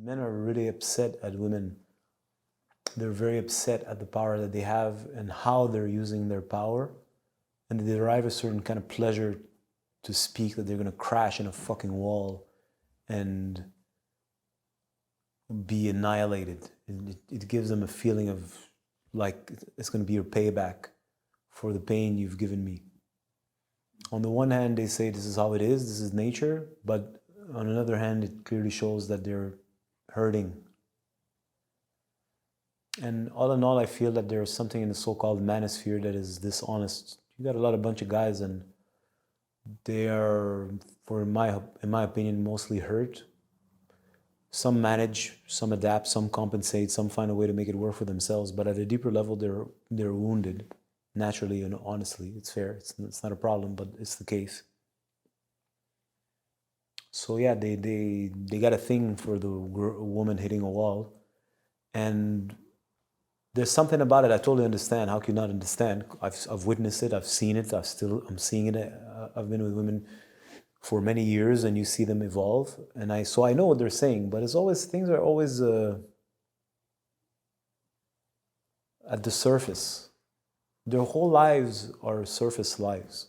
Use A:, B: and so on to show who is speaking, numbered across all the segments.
A: Men are really upset at women. They're very upset at the power that they have and how they're using their power. And they derive a certain kind of pleasure to speak that they're going to crash in a fucking wall and be annihilated. It gives them a feeling of like it's going to be your payback for the pain you've given me. On the one hand, they say this is how it is, this is nature, but on another hand, it clearly shows that they're hurting. And all in all, I feel that there's something in the so-called manosphere that is dishonest. You got a bunch of guys and they are, in my opinion, mostly hurt. Some manage, some adapt, some compensate, some find a way to make it work for themselves, but at a deeper level, they're wounded. Naturally and honestly, it's fair. It's not a problem, but it's the case. So yeah, they got a thing for the woman hitting a wall, and there's something about it I totally understand. How can you not understand? I've witnessed it. I've seen it. I'm seeing it. I've been with women for many years, and you see them evolve, and so I know what they're saying. But it's always things are always at the surface. Their whole lives are surface lives.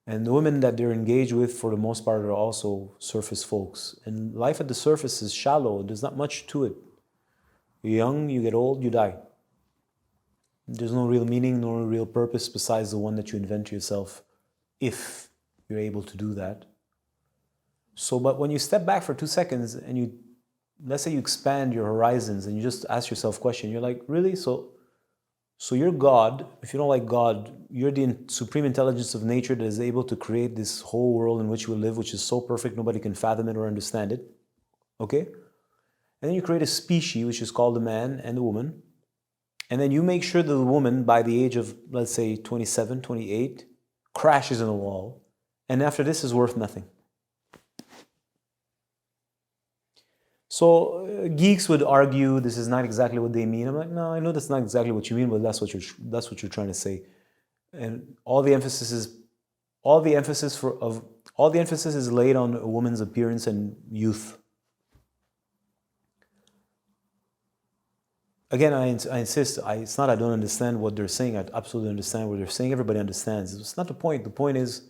A: And the women that they're engaged with, for the most part, are also surface folks. And life at the surface is shallow. There's not much to it. You're young, you get old, you die. There's no real meaning, no real purpose besides the one that you invent yourself, if you're able to do that. So, but when you step back for 2 seconds and let's say you expand your horizons and you just ask yourself a question, you're like, really? So you're God. If you don't like God, you're the supreme intelligence of nature that is able to create this whole world in which we live, which is so perfect nobody can fathom it or understand it. Okay? And then you create a species, which is called the man and the woman. And then you make sure that the woman, by the age of, let's say, 27, 28, crashes in a wall. And after this is worth nothing. So geeks would argue this is not exactly what they mean. I'm like, no, I know that's not exactly what you mean, but that's what you're trying to say. And all the emphasis is laid on a woman's appearance and youth. Again, I insist. It's not I don't understand what they're saying. I absolutely understand what they're saying. Everybody understands. It's not the point. The point is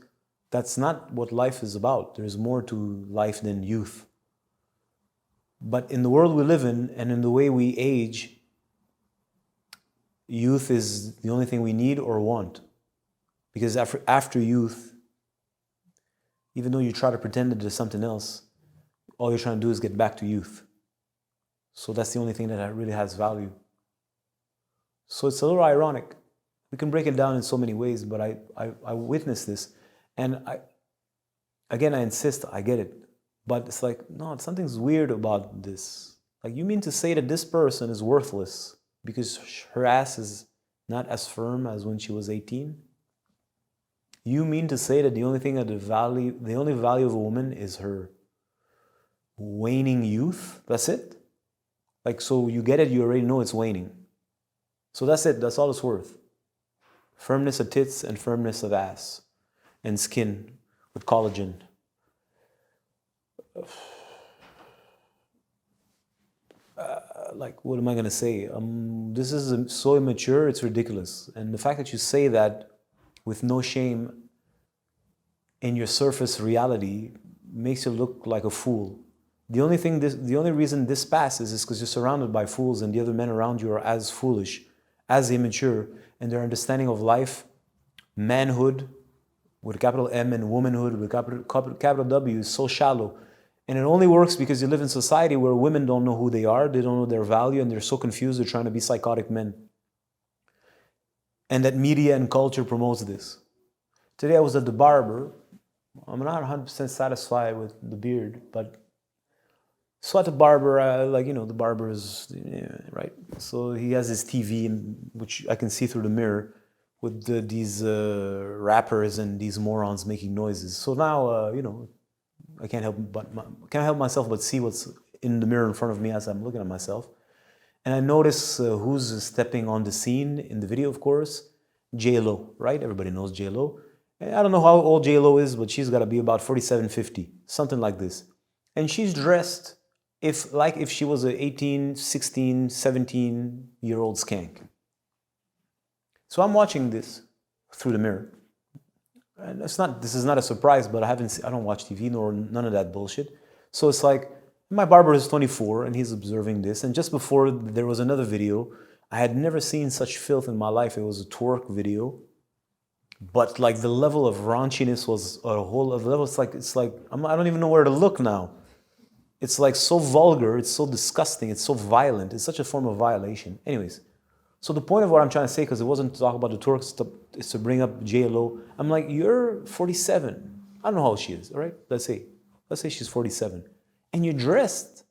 A: that's not what life is about. There's more to life than youth. But in the world we live in and in the way we age, youth is the only thing we need or want. Because after youth, even though you try to pretend that there's something else, all you're trying to do is get back to youth. So that's the only thing that really has value. So it's a little ironic. We can break it down in so many ways, but I witnessed this. And I insist, I get it. But it's like, no, something's weird about this. Like, you mean to say that this person is worthless because her ass is not as firm as when she was 18? You mean to say that the only value of a woman is her waning youth? That's it? Like, so you get it, you already know it's waning. So that's it, that's all it's worth. Firmness of tits and firmness of ass and skin with collagen. Like, what am I going to say? This is so immature, it's ridiculous. And the fact that you say that with no shame in your surface reality makes you look like a fool. The only reason this passes is because you're surrounded by fools and the other men around you are as foolish, as immature, and their understanding of life, manhood with a capital M and womanhood with a capital W is so shallow. And it only works because you live in society where women don't know who they are, they don't know their value, and they're so confused they're trying to be psychotic men. And that media and culture promotes this. Today I was at the Barber. I'm not 100% satisfied with the beard, but so at the Barber, the Barber is, right? So he has his TV, which I can see through the mirror, with these rappers and these morons making noises. So now, I can't help myself but see what's in the mirror in front of me as I'm looking at myself. And I notice who's stepping on the scene in the video, of course. J-Lo, right? Everybody knows J-Lo. I don't know how old J-Lo is, but she's got to be about 47, 50, something like this. And she's dressed if she was an 18, 16, 17-year-old skank. So I'm watching this through the mirror. And this is not a surprise, but I don't watch TV nor none of that bullshit. So it's like, my barber is 24 and he's observing this. And just before, there was another video. I had never seen such filth in my life. It was a twerk video. But like the level of raunchiness was a whole other level. It's like I don't even know where to look now. It's like so vulgar, it's so disgusting, it's so violent. It's such a form of violation. Anyways, so the point of what I'm trying to say, because it wasn't to talk about the twerks, it's to bring up J.Lo. I'm like, you're 47. I don't know how old she is, all right? Let's say she's 47. And you're dressed.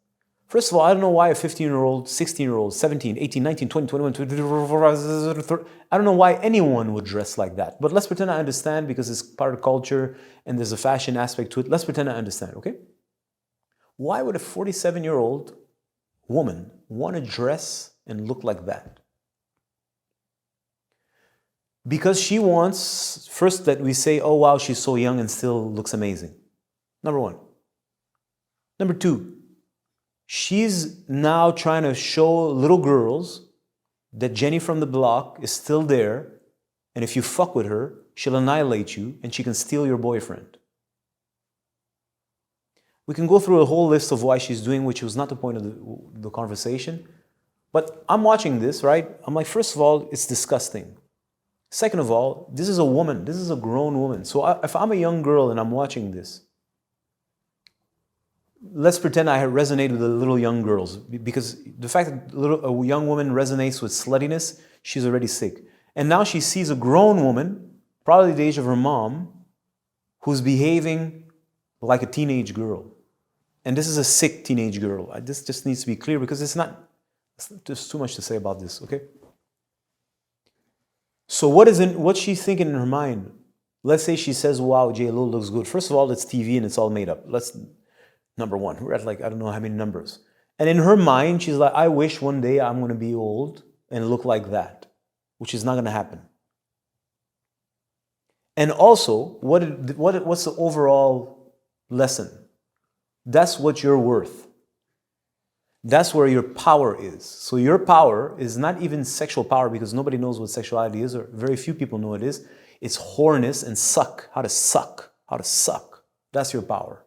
A: First of all, I don't know why a 15-year-old, 16-year-old, 17, 18, 19, 20, 21, 22, I don't know why anyone would dress like that. But let's pretend I understand because it's part of culture and there's a fashion aspect to it. Let's pretend I understand, okay? Why would a 47-year-old woman want to dress and look like that? Because she wants, first, that we say, oh wow, she's so young and still looks amazing. Number one. Number two, she's now trying to show little girls that Jenny from the block is still there, and if you fuck with her, she'll annihilate you and she can steal your boyfriend. We can go through a whole list of why she's doing, which was not the point of the conversation. But I'm watching this, right? I'm like, first of all, it's disgusting. Second of all, this is a woman. This is a grown woman. So if I'm a young girl and I'm watching this, let's pretend I resonate with the little young girls. Because the fact that a young woman resonates with sluttiness, she's already sick. And now she sees a grown woman, probably the age of her mom, who's behaving like a teenage girl. And this is a sick teenage girl. This just needs to be clear because there's too much to say about this, okay? So what's she thinking in her mind? Let's say she says, wow, J.Lo looks good. First of all, it's TV and it's all made up. Number one, we're at like, I don't know how many numbers. And in her mind, she's like, I wish one day I'm going to be old and look like that, which is not going to happen. And also, what's the overall lesson? That's what you're worth. That's where your power is. So your power is not even sexual power because nobody knows what sexuality is, or very few people know it is. It's whoreness and suck. How to suck. How to suck. That's your power.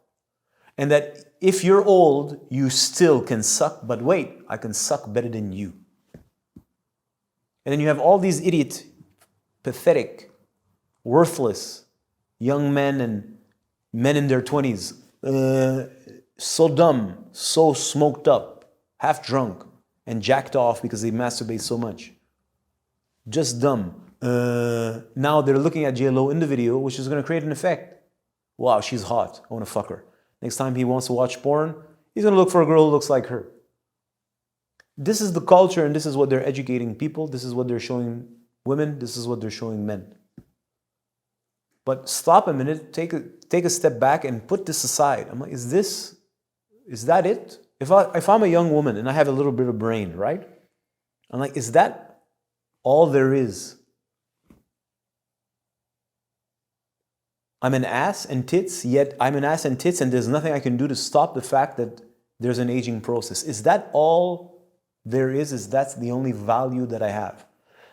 A: And that if you're old, you still can suck, but wait, I can suck better than you. And then you have all these idiot, pathetic, worthless young men and men in their 20s, so dumb, so smoked up, half drunk, and jacked off because they masturbate so much. Just dumb. Now they're looking at J.Lo in the video, which is going to create an effect. Wow, she's hot. I want to fuck her. Next time he wants to watch porn, he's going to look for a girl who looks like her. This is the culture, and this is what they're educating people. This is what they're showing women. This is what they're showing men. But stop a minute, take a step back and put this aside. I'm like, is that it? If I'm a young woman and I have a little bit of brain, right? I'm like, is that all there is? I'm an ass and tits, yet I'm an ass and tits and there's nothing I can do to stop the fact that there's an aging process. Is that all there is? Is that the only value that I have?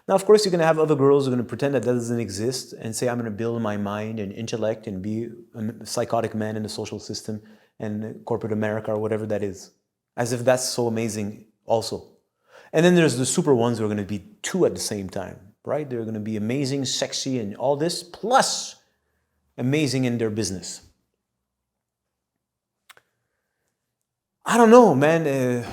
A: Now, of course, you're going to have other girls who are going to pretend that doesn't exist and say, I'm going to build my mind and intellect and be a psychotic man in the social system and corporate America or whatever that is. As if that's so amazing also. And then there's the super ones who are going to be two at the same time, right? They're going to be amazing, sexy, and all this, plus amazing in their business. I don't know, man.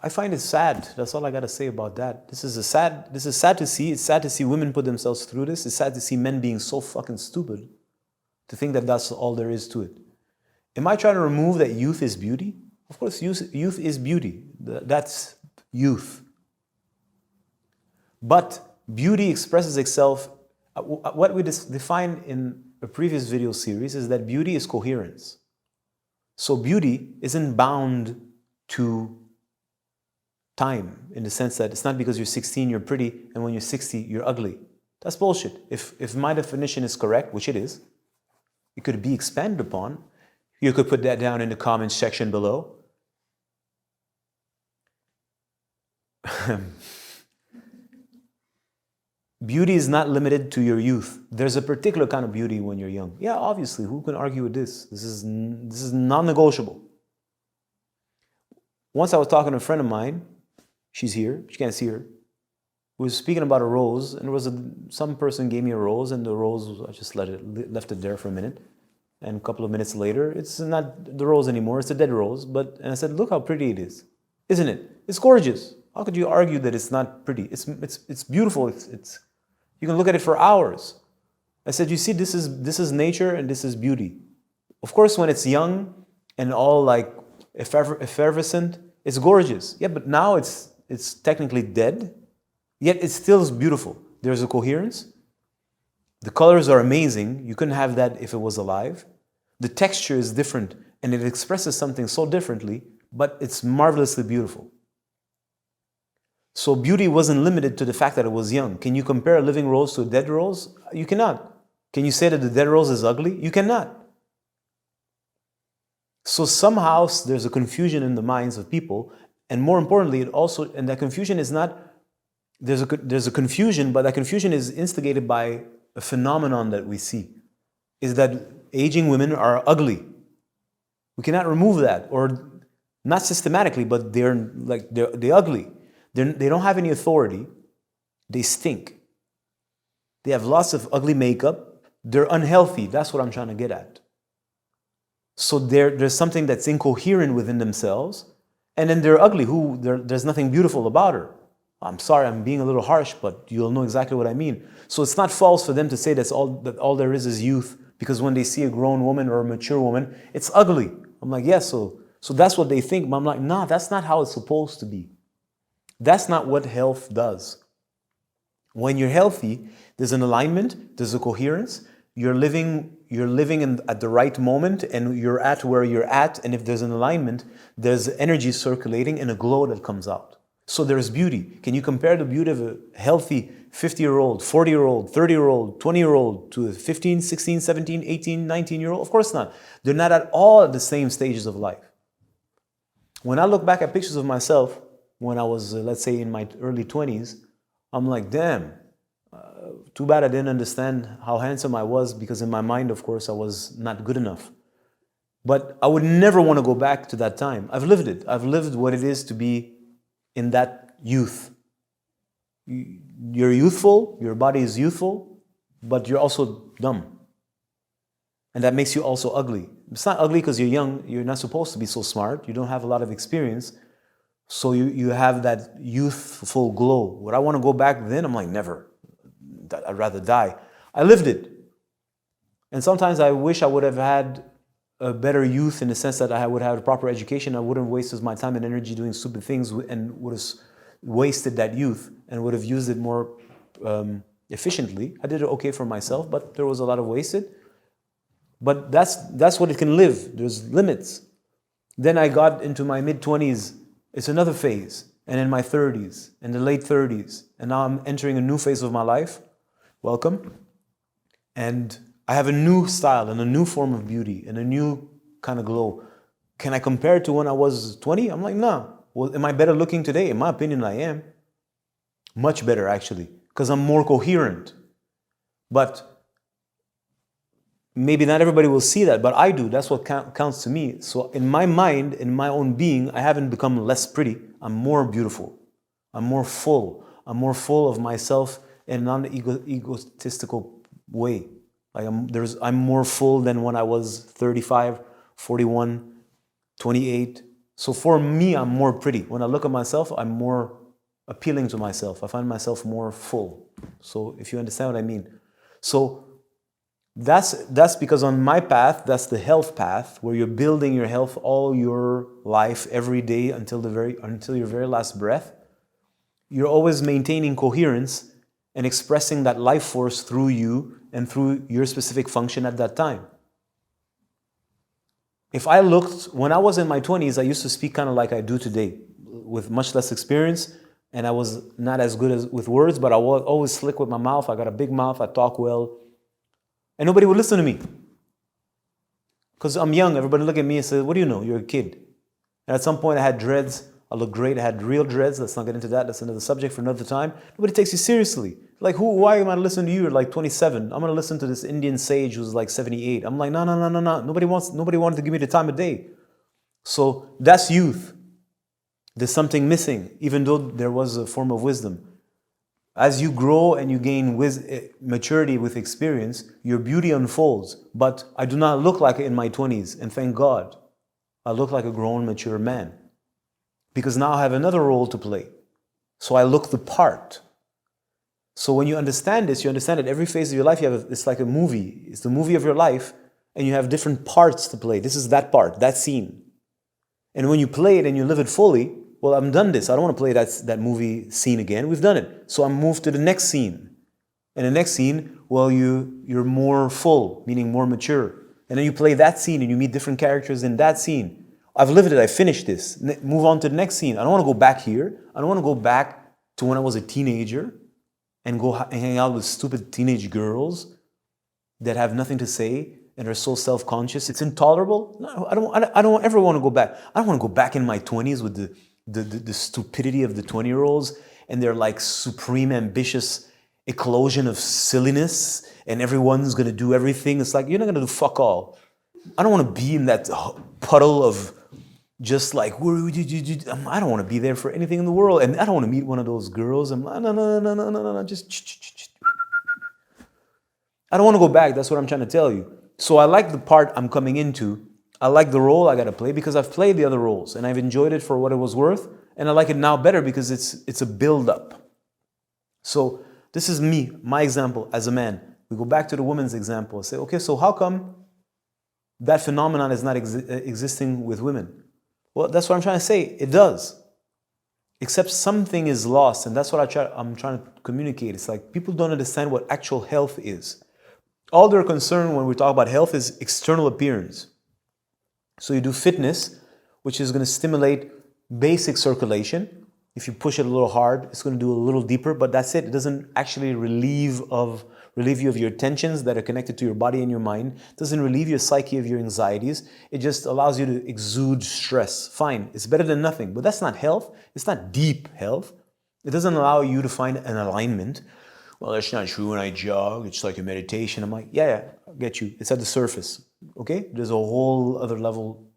A: I find it sad. That's all I got to say about that. This is sad to see. It's sad to see women put themselves through this. It's sad to see men being so fucking stupid to think that that's all there is to it. Am I trying to remove that youth is beauty? Of course, youth is beauty. That's youth. But beauty expresses itself. What we defined in a previous video series is that beauty is coherence. So beauty isn't bound to time in the sense that it's not because you're 16 you're pretty and when you're 60 you're ugly. That's bullshit. If my definition is correct, which it is, it could be expanded upon. You could put that down in the comments section below. Beauty is not limited to your youth. There's a particular kind of beauty when you're young. Yeah, obviously, who can argue with this? This is non-negotiable. Once I was talking to a friend of mine, she's here, she can't see her. We were speaking about a rose, and there was some person gave me a rose, and the rose, I just left it there for a minute. And a couple of minutes later, it's not the rose anymore, it's a dead rose. And I said, look how pretty it is. Isn't it? It's gorgeous. How could you argue that it's not pretty? It's beautiful. You can look at it for hours. I said, you see, this is nature and this is beauty. Of course, when it's young and all like effervescent, it's gorgeous. Yeah, but now it's technically dead, yet it still is beautiful. There's a coherence. The colors are amazing. You couldn't have that if it was alive. The texture is different and it expresses something so differently, but it's marvelously beautiful. So beauty wasn't limited to the fact that it was young. Can you compare a living rose to a dead rose? You cannot. Can you say that the dead rose is ugly? You cannot. So somehow there's a confusion in the minds of people, and more importantly, and that confusion is not, there's a confusion, but that confusion is instigated by a phenomenon that we see, is that aging women are ugly. We cannot remove that, or not systematically, but they're ugly. They don't have any authority. They stink. They have lots of ugly makeup. They're unhealthy. That's what I'm trying to get at. So there's something that's incoherent within themselves, and then they're ugly. There's nothing beautiful about her. I'm sorry, I'm being a little harsh, but you'll know exactly what I mean. So it's not false for them to say that all there is youth, because when they see a grown woman or a mature woman, it's ugly. I'm like, yes, so that's what they think. But I'm like, nah, that's not how it's supposed to be. That's not what health does. When you're healthy, there's an alignment, there's a coherence. You're living at the right moment, and you're at where you're at. And if there's an alignment, there's energy circulating and a glow that comes out. So there's beauty. Can you compare the beauty of a healthy 50-year-old, 40-year-old, 30-year-old, 20-year-old to a 15, 16, 17, 18, 19-year-old? Of course not. They're not at all at the same stages of life. When I look back at pictures of myself, when I was, let's say, in my early 20s, I'm like, damn, too bad I didn't understand how handsome I was, because in my mind, of course, I was not good enough. But I would never want to go back to that time. I've lived it. I've lived what it is to be in that youth. You're youthful, your body is youthful, but you're also dumb. And that makes you also ugly. It's not ugly because you're young, you're not supposed to be so smart, you don't have a lot of experience. So you have that youthful glow. Would I want to go back then? I'm like, never. I'd rather die. I lived it. And sometimes I wish I would have had a better youth, in the sense that I would have a proper education. I wouldn't have wasted my time and energy doing stupid things, and would have wasted that youth and would have used it more efficiently. I did it okay for myself, but there was a lot of wasted. But that's what it can live. There's limits. Then I got into my mid-20s. It's another phase, and in my 30s, and the late 30s, and now I'm entering a new phase of my life. Welcome. And I have a new style and a new form of beauty and a new kind of glow. Can I compare it to when I was 20? I'm like, nah. Well, am I better looking today? In my opinion, I am. Much better, actually, because I'm more coherent. But maybe not everybody will see that, but I do. That's what counts to me. So in my mind, in my own being, I haven't become less pretty. I'm more beautiful. I'm more full. I'm more full of myself in a non-egotistical way. Like I'm more full than when I was 35, 41, 28. So for me, I'm more pretty. When I look at myself, I'm more appealing to myself. I find myself more full. So if you understand what I mean. So that's because on my path, that's the health path, where you're building your health all your life, every day until your very last breath. You're always maintaining coherence and expressing that life force through you and through your specific function at that time. If I looked, when I was in my 20s, I used to speak kind of like I do today, with much less experience, and I was not as good with words, but I was always slick with my mouth. I got a big mouth, I talk well. And nobody would listen to me. Because I'm young, everybody look at me and say, what do you know? You're a kid. And at some point I had dreads. I look great. I had real dreads. Let's not get into that. That's another subject for another time. Nobody takes you seriously. Like, why am I listening to you? You're like 27. I'm going to listen to this Indian sage who's like 78. I'm like, no. Nobody wanted to give me the time of day. So that's youth. There's something missing, even though there was a form of wisdom. As you grow and you gain maturity with experience, your beauty unfolds. But I do not look like it in my 20s, and thank God. I look like a grown, mature man. Because now I have another role to play. So I look the part. So when you understand this, you understand that every phase of your life, it's like a movie. It's the movie of your life, and you have different parts to play. This is that part, that scene. And when you play it and you live it fully, well, I'm done this. I don't want to play that movie scene again. We've done it. So I'm moved to the next scene. And the next scene, well, you're more full, meaning more mature. And then you play that scene and you meet different characters in that scene. I've lived it. I finished this. Move on to the next scene. I don't want to go back here. I don't want to go back to when I was a teenager and go hang out with stupid teenage girls that have nothing to say and are so self-conscious. It's intolerable. No, I don't ever want to go back. I don't want to go back in my 20s with the stupidity of the 20-year-olds and their like supreme ambitious eclosion of silliness and everyone's going to do everything. It's like, you're not going to do fuck all. I don't want to be in that puddle of just like, I don't want to be there for anything in the world. And I don't want to meet one of those girls. I'm like, no, just. I don't want to go back. That's what I'm trying to tell you. So I like the part I'm coming into. I like the role I got to play because I've played the other roles and I've enjoyed it for what it was worth. And I like it now better because it's a build-up. So this is me, my example as a man. We go back to the woman's example and say, okay, so how come that phenomenon is not existing with women? Well, that's what I'm trying to say. It does. Except something is lost, and that's what I'm trying to communicate. It's like people don't understand what actual health is. All they're concerned when we talk about health is external appearance. So you do fitness, which is going to stimulate basic circulation. If you push it a little hard, it's going to do a little deeper, but that's it. It doesn't actually relieve you of your tensions that are connected to your body and your mind. It doesn't relieve your psyche of your anxieties. It just allows you to exude stress. Fine, it's better than nothing, but that's not health. It's not deep health. It doesn't allow you to find an alignment. Well, that's not true when I jog. It's like a meditation. I'm like, yeah, I get you. It's at the surface, okay? There's a whole other level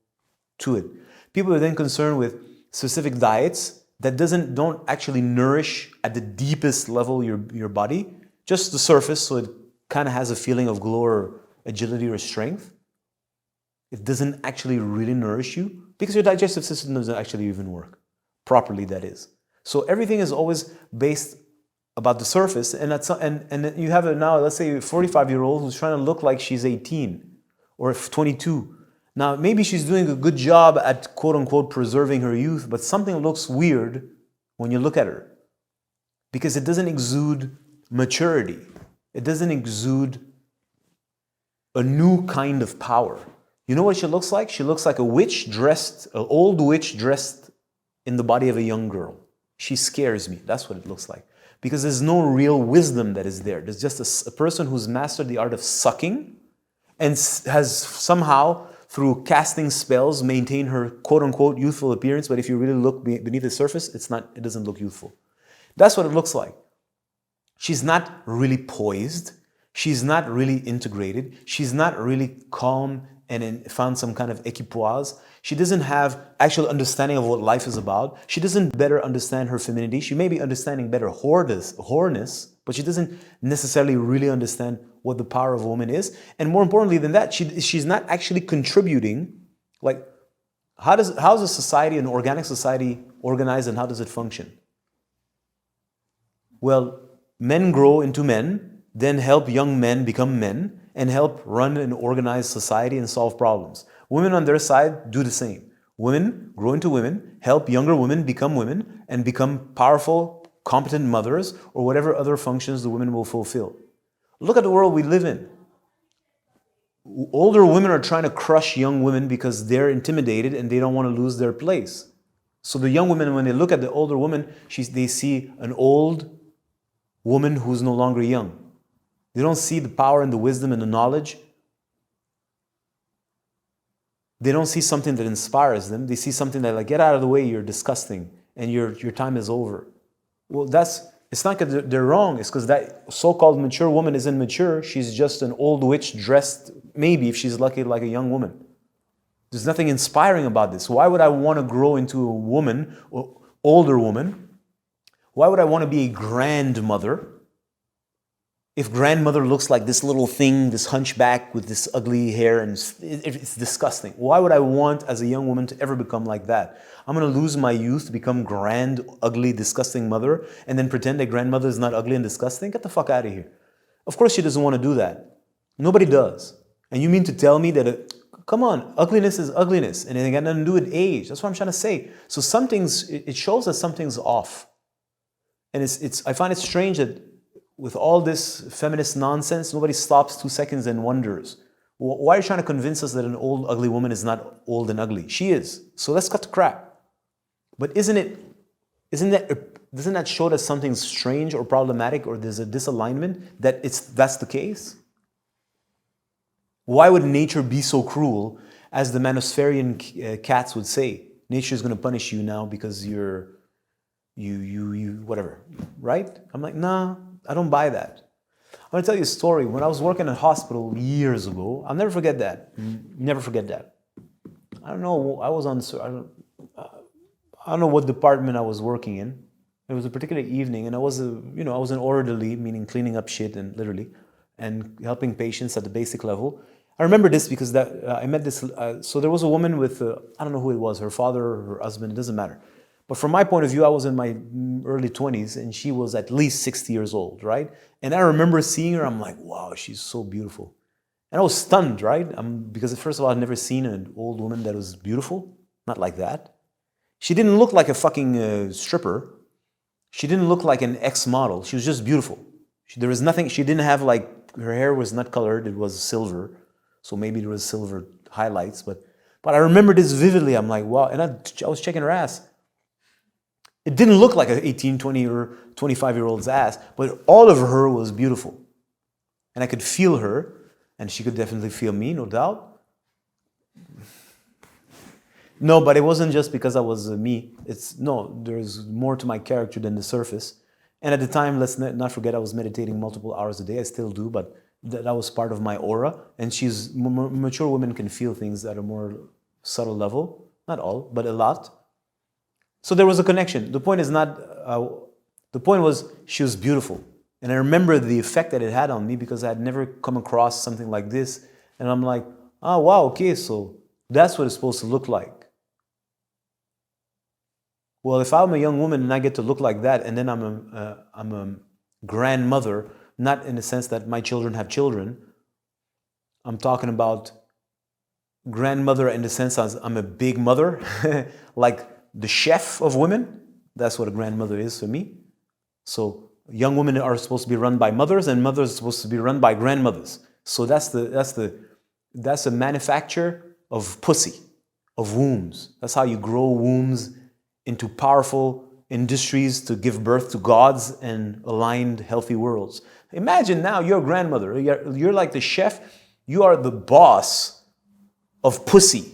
A: to it. People are then concerned with specific diets that don't actually nourish at the deepest level your body, just the surface, so it kind of has a feeling of glow or agility or strength. It doesn't actually really nourish you because your digestive system doesn't actually even work properly, that is. So everything is always based about the surface, and you have now, let's say, a 45-year-old who's trying to look like she's 18 or 22. Now, maybe she's doing a good job at quote-unquote preserving her youth, but something looks weird when you look at her because it doesn't exude maturity. It doesn't exude a new kind of power. You know what she looks like? She looks like an old witch dressed in the body of a young girl. She scares me. That's what it looks like. Because there's no real wisdom that is there. There's just a person who's mastered the art of sucking and has somehow, through casting spells, maintained her quote-unquote youthful appearance. But if you really look beneath the surface, it doesn't look youthful. That's what it looks like. She's not really poised. She's not really integrated. She's not really calm and found some kind of equipoise. She doesn't have actual understanding of what life is about. She doesn't better understand her femininity. She may be understanding better whoreness, but she doesn't necessarily really understand what the power of a woman is. And more importantly than that, she's not actually contributing. Like, how's a society, an organic society, organized, and how does it function? Well, men grow into men, then help young men become men, and help run an organized society and solve problems. Women on their side do the same. Women grow into women, help younger women, and become powerful, competent mothers, or whatever other functions the women will fulfill. Look at the world we live in. Older women are trying to crush young women because they're intimidated and they don't want to lose their place. So the young women, when they look at the older woman, they see an old woman who's no longer young. They don't see the power and the wisdom and the knowledge. They don't see something that inspires them. They see something that, like, get out of the way, you're disgusting, and your time is over. Well, it's not because they're wrong. It's because that so-called mature woman isn't mature. She's just an old witch dressed, maybe if she's lucky, like a young woman. There's nothing inspiring about this. Why would I want to grow into a woman, or older woman? Why would I want to be a grandmother? If grandmother looks like this little thing, this hunchback with this ugly hair, and it's disgusting. Why would I want, as a young woman, to ever become like that? I'm going to lose my youth to become grand, ugly, disgusting mother, and then pretend that grandmother is not ugly and disgusting? Get the fuck out of here. Of course she doesn't want to do that. Nobody does. And you mean to tell me that, come on, ugliness is ugliness, and it got nothing to do with age. That's what I'm trying to say. So it shows that something's off. And I find it strange that with all this feminist nonsense, nobody stops 2 seconds and wonders, why are you trying to convince us that an old, ugly woman is not old and ugly? She is. So let's cut the crap. But doesn't that show that something's strange or problematic, or there's a disalignment, that that's the case? Why would nature be so cruel, as the Manospherian cats would say? Nature is going to punish you now because you whatever, right? I'm like, nah, I don't buy that. I'm going to tell you a story. When I was working in a hospital years ago, I'll never forget that. Never forget that. I don't know, I don't know what department I was working in. It was a particular evening, and I was an orderly, meaning cleaning up shit, and literally, and helping patients at the basic level. I remember this because I met this, so there was a woman with, I don't know who it was, her father or her husband, it doesn't matter. But from my point of view, I was in my early 20s, and she was at least 60 years old, right? And I remember seeing her, I'm like, wow, she's so beautiful. And I was stunned, right? Because first of all, I'd never seen an old woman that was beautiful, not like that. She didn't look like a fucking stripper. She didn't look like an ex-model. She was just beautiful. There was nothing, she didn't have, like, her hair was not colored, it was silver. So maybe there was silver highlights, but I remember this vividly. I'm like, wow. And I was checking her ass. It didn't look like an 18, 20, or 25-year-old's ass, but all of her was beautiful. And I could feel her, and she could definitely feel me, no doubt. No, but it wasn't just because I was me. There's more to my character than the surface. And at the time, let's not forget, I was meditating multiple hours a day. I still do, but that was part of my aura. And mature women can feel things at a more subtle level. Not all, but a lot. So there was a connection. The point was she was beautiful. And I remember the effect that it had on me because I had never come across something like this. And I'm like, oh, wow, okay, so that's what it's supposed to look like. Well, if I'm a young woman and I get to look like that, and then I'm a grandmother, not in the sense that my children have children. I'm talking about grandmother in the sense as I'm a big mother, like the chef of women. That's what a grandmother is for me. So young women are supposed to be run by mothers, and mothers are supposed to be run by grandmothers. So that's a manufacture of pussy, of wombs. That's how you grow wombs into powerful industries to give birth to gods and aligned, healthy worlds. Imagine now you're a grandmother. You're like the chef. You are the boss of pussy.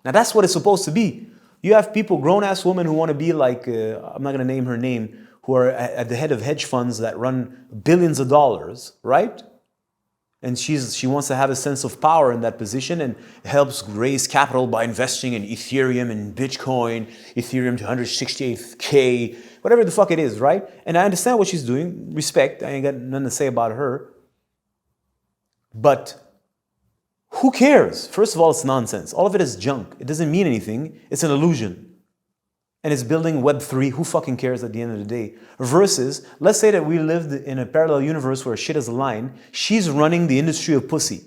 A: Now that's what it's supposed to be. You have people, grown-ass women who want to be like, I'm not going to name her name, who are at the head of hedge funds that run billions of dollars, right? And she wants to have a sense of power in that position and helps raise capital by investing in Ethereum and Bitcoin, Ethereum to 168K, whatever the fuck it is, right? And I understand what she's doing, respect, I ain't got nothing to say about her. But who cares? First of all, it's nonsense. All of it is junk. It doesn't mean anything. It's an illusion. And it's building Web3. Who fucking cares at the end of the day? Versus, let's say that we lived in a parallel universe where shit is aligned. She's running the industry of pussy,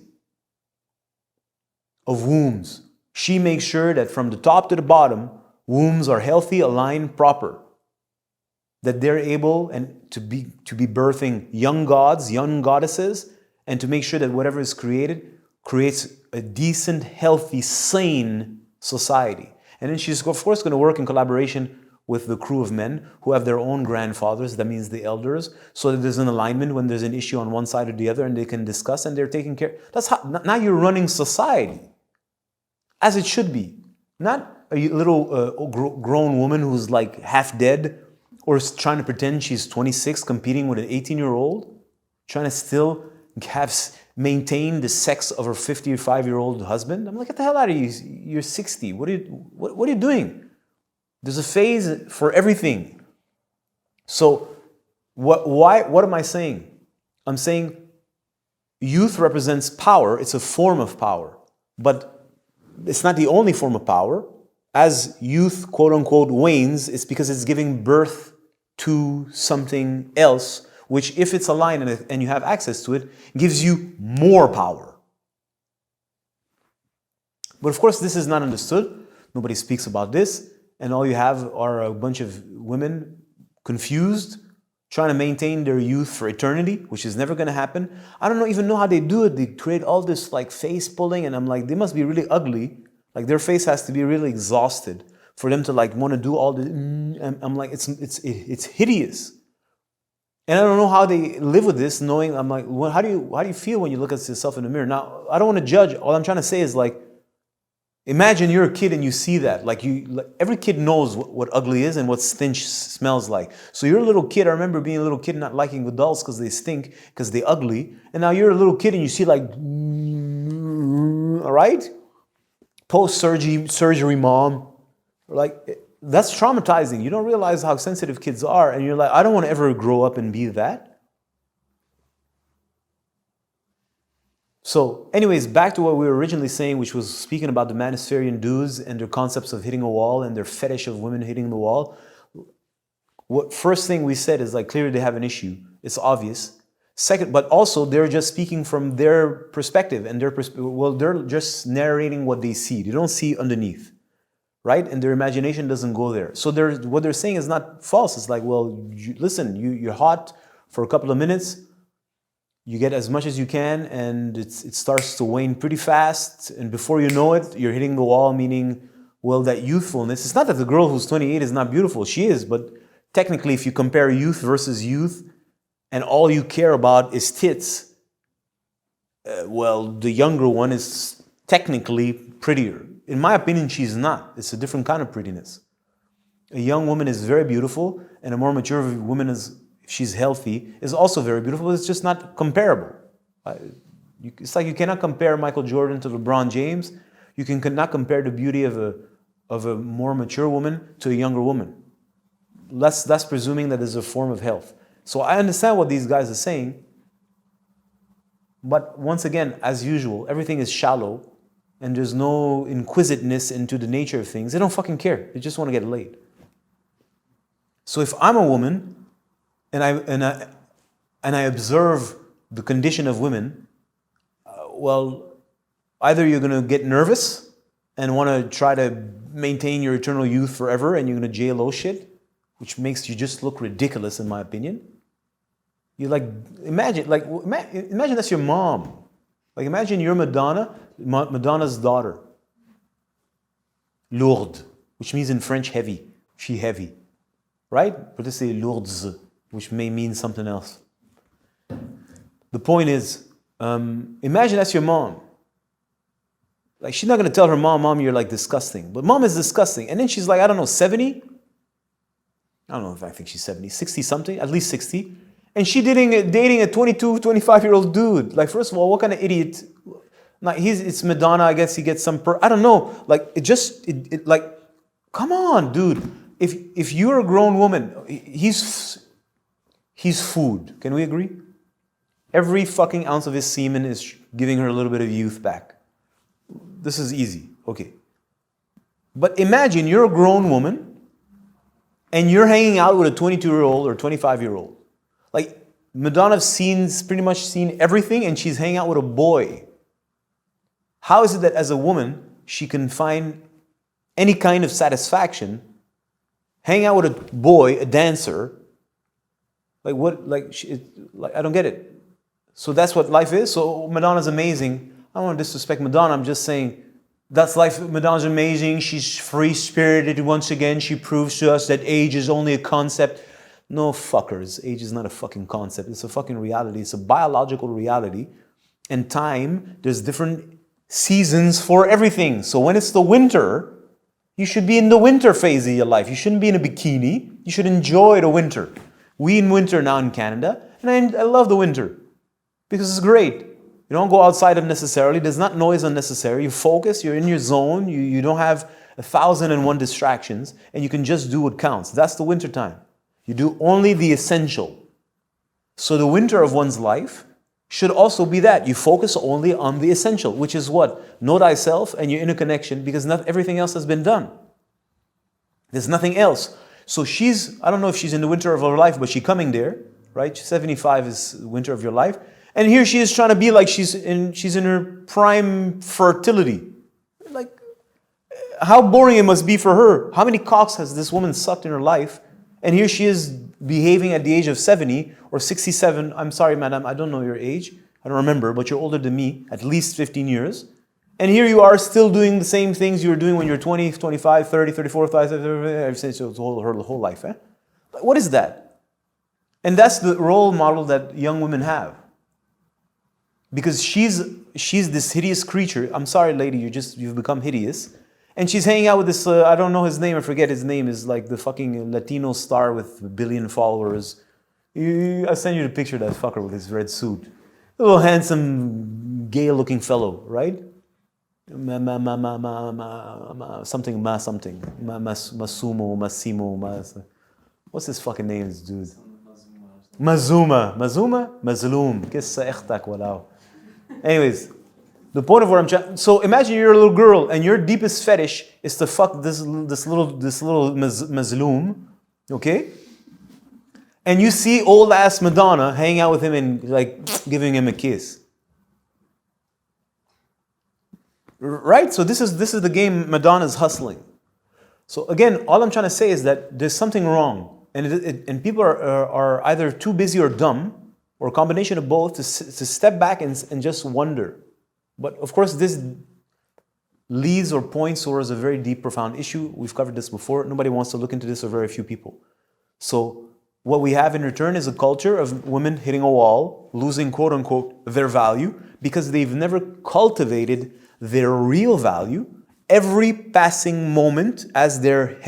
A: of wombs. She makes sure that from the top to the bottom, wombs are healthy, aligned, proper. That they're able to be birthing young gods, young goddesses, and to make sure that whatever is created creates a decent, healthy, sane society. And then she's, of course, going to work in collaboration with the crew of men who have their own grandfathers, that means the elders, so that there's an alignment when there's an issue on one side or the other, and they can discuss and they're taking care. That's how, now you're running society. as it should be. Not a little grown woman who's like half dead or is trying to pretend she's 26 competing with an 18-year-old, trying to still maintain the sex of her 55-year-old husband. I'm like, get the hell out of you. You're 60. What are you doing? There's a phase for everything. So what am I saying? I'm saying youth represents power. It's a form of power. But it's not the only form of power. As youth, quote unquote, wanes, it's because it's giving birth to something else, which if it's aligned and you have access to it, gives you more power. But of course, this is not understood. Nobody speaks about this. And all you have are a bunch of women confused, trying to maintain their youth for eternity, which is never going to happen. I don't even know how they do it. They create all this like face pulling, and I'm like, they must be really ugly. Like their face has to be really exhausted for them to like want to do all this. I'm like, it's hideous. And I don't know how they live with this, knowing, I'm like, how do you feel when you look at yourself in the mirror? Now, I don't want to judge. All I'm trying to say is like, imagine you're a kid and you see that. Like every kid knows what ugly is and what stench smells like. So you're a little kid. I remember being a little kid not liking adults because they stink, because they're ugly. And now you're a little kid and you see like, all right? Post-surgery mom. Like, that's traumatizing. You don't realize how sensitive kids are. And you're like, I don't want to ever grow up and be that. So anyways, back to what we were originally saying, which was speaking about the Manospherian dudes and their concepts of hitting a wall and their fetish of women hitting the wall. What first thing we said is like, clearly they have an issue. It's obvious. Second, but also they're just speaking from their perspective and they're just narrating what they see. They don't see underneath, right? And their imagination doesn't go there. So what they're saying is not false. It's like, well, listen, you're hot for a couple of minutes. You get as much as you can, and it starts to wane pretty fast. And before you know it, you're hitting the wall, meaning, well, that youthfulness. It's not that the girl who's 28 is not beautiful. She is, but technically, if you compare youth versus youth, and all you care about is tits, well, the younger one is technically prettier. In my opinion, she's not. It's a different kind of prettiness. A young woman is very beautiful, and a more mature woman is, if she's healthy, is also very beautiful. It's just not comparable. It's like you cannot compare Michael Jordan to LeBron James. You cannot compare the beauty of a more mature woman to a younger woman. That's presuming that there's a form of health. So I understand what these guys are saying. But once again, as usual, everything is shallow and there's no inquisitiveness into the nature of things. They don't fucking care. They just want to get laid. So if I'm a woman and I observe the condition of women, well, either you're going to get nervous and want to try to maintain your eternal youth forever and you're going to JLO shit, which makes you just look ridiculous in my opinion. You like, imagine that's your mom. Like imagine you're Madonna's daughter. Lourde, which means in French heavy. She heavy. Right? But they say lourdes, which may mean something else. The point is, imagine that's your mom. Like she's not going to tell her mom, you're like disgusting. But mom is disgusting. And then she's like, I don't know, 70? I don't know if I think she's 70, 60 something, at least 60. And she dating a 22, 25-year-old dude. Like, first of all, what kind of idiot? Like, it's Madonna, I guess he gets some, I don't know. Like, like, come on, dude. If you're a grown woman, he's food. Can we agree? Every fucking ounce of his semen is giving her a little bit of youth back. This is easy. Okay. But imagine you're a grown woman and you're hanging out with a 22-year-old or 25-year-old. Like, Madonna's pretty much seen everything and she's hanging out with a boy. How is it that as a woman, she can find any kind of satisfaction hanging out with a boy, a dancer? Like what, like I don't get it. So that's what life is? So Madonna's amazing. I don't want to disrespect Madonna, I'm just saying, that's life. Madonna's amazing, she's free-spirited once again, she proves to us that age is only a concept. No, fuckers. Age is not a fucking concept. It's a fucking reality. It's a biological reality. And time, there's different seasons for everything. So when it's the winter, you should be in the winter phase of your life. You shouldn't be in a bikini. You should enjoy the winter. We in winter now in Canada, and I love the winter because it's great. You don't go outside unnecessarily. There's not noise unnecessary. You focus. You're in your zone. You don't have 1,001 distractions, and you can just do what counts. That's the winter time. You do only the essential. So the winter of one's life should also be that. You focus only on the essential, which is what? Know thyself and your inner connection, because not everything else has been done. There's nothing else. So I don't know if she's in the winter of her life, but she's coming there, right? 75 is the winter of your life. And here she is trying to be like she's in her prime fertility. Like, how boring it must be for her. How many cocks has this woman sucked in her life? And here she is behaving at the age of 70 or 67. I'm sorry, madam, I don't know your age. I don't remember, but you're older than me, at least 15 years. And here you are still doing the same things you were doing when you're 20, 25, 30, 34, 35, ever since her whole life. Eh? What is that? And that's the role model that young women have. Because she's this hideous creature. I'm sorry, lady, you've become hideous. And she's hanging out with this, I don't know his name, I forget his name, is like the fucking Latino star with 1 billion followers. I'll send you the picture of that fucker with his red suit. A little handsome, gay-looking fellow, right? Massimo. What's his fucking name, this dude? Mazloom. Kissa echtak walau. Anyways, the point of what I'm trying. So imagine you're a little girl and your deepest fetish is to fuck this little Mazloom, okay? And you see old ass Madonna hanging out with him and like giving him a kiss. Right? So this is the game Madonna's hustling. So again, all I'm trying to say is that there's something wrong. And people are either too busy or dumb, or a combination of both, to step back and just wonder. But of course, this leads or points towards a very deep, profound issue. We've covered this before. Nobody wants to look into this, or very few people. So what we have in return is a culture of women hitting a wall, losing, quote unquote, their value, because they've never cultivated their real value. Every passing moment, as their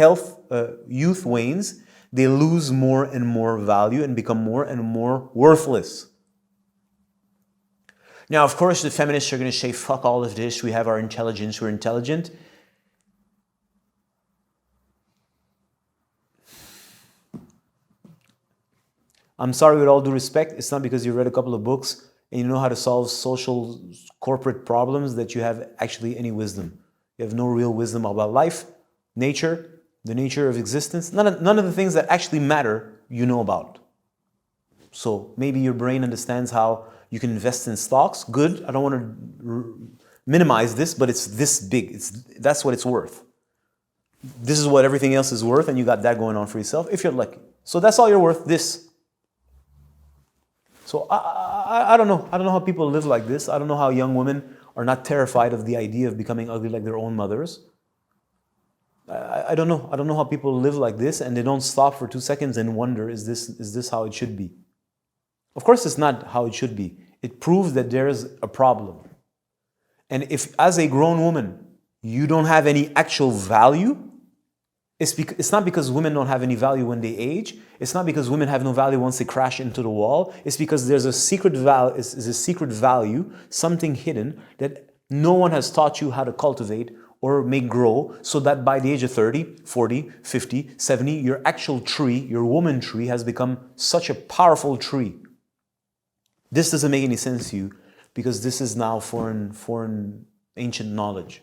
A: youth wanes, they lose more and more value and become more and more worthless. Now, of course, the feminists are going to say, fuck all of this. We have our intelligence. We're intelligent. I'm sorry, with all due respect, it's not because you read a couple of books and you know how to solve social, corporate problems that you have actually any wisdom. You have no real wisdom about life, nature, the nature of existence. None of the things that actually matter you know about. So maybe your brain understands how you can invest in stocks. Good. I don't want to minimize this, but it's this big. That's what it's worth. This is what everything else is worth, and you got that going on for yourself if you're lucky. So that's all you're worth, this. So I don't know. I don't know how people live like this. I don't know how young women are not terrified of the idea of becoming ugly like their own mothers. I don't know. I don't know how people live like this and they don't stop for 2 seconds and wonder, is this how it should be? Of course it's not how it should be. It proves that there is a problem. And if as a grown woman, you don't have any actual value, it's not because women don't have any value when they age. It's not because women have no value once they crash into the wall. It's because there's a secret value, something hidden that no one has taught you how to cultivate or make grow, so that by the age of 30, 40, 50, 70, your actual tree, your woman tree, has become such a powerful tree. This doesn't make any sense to you because this is now foreign ancient knowledge.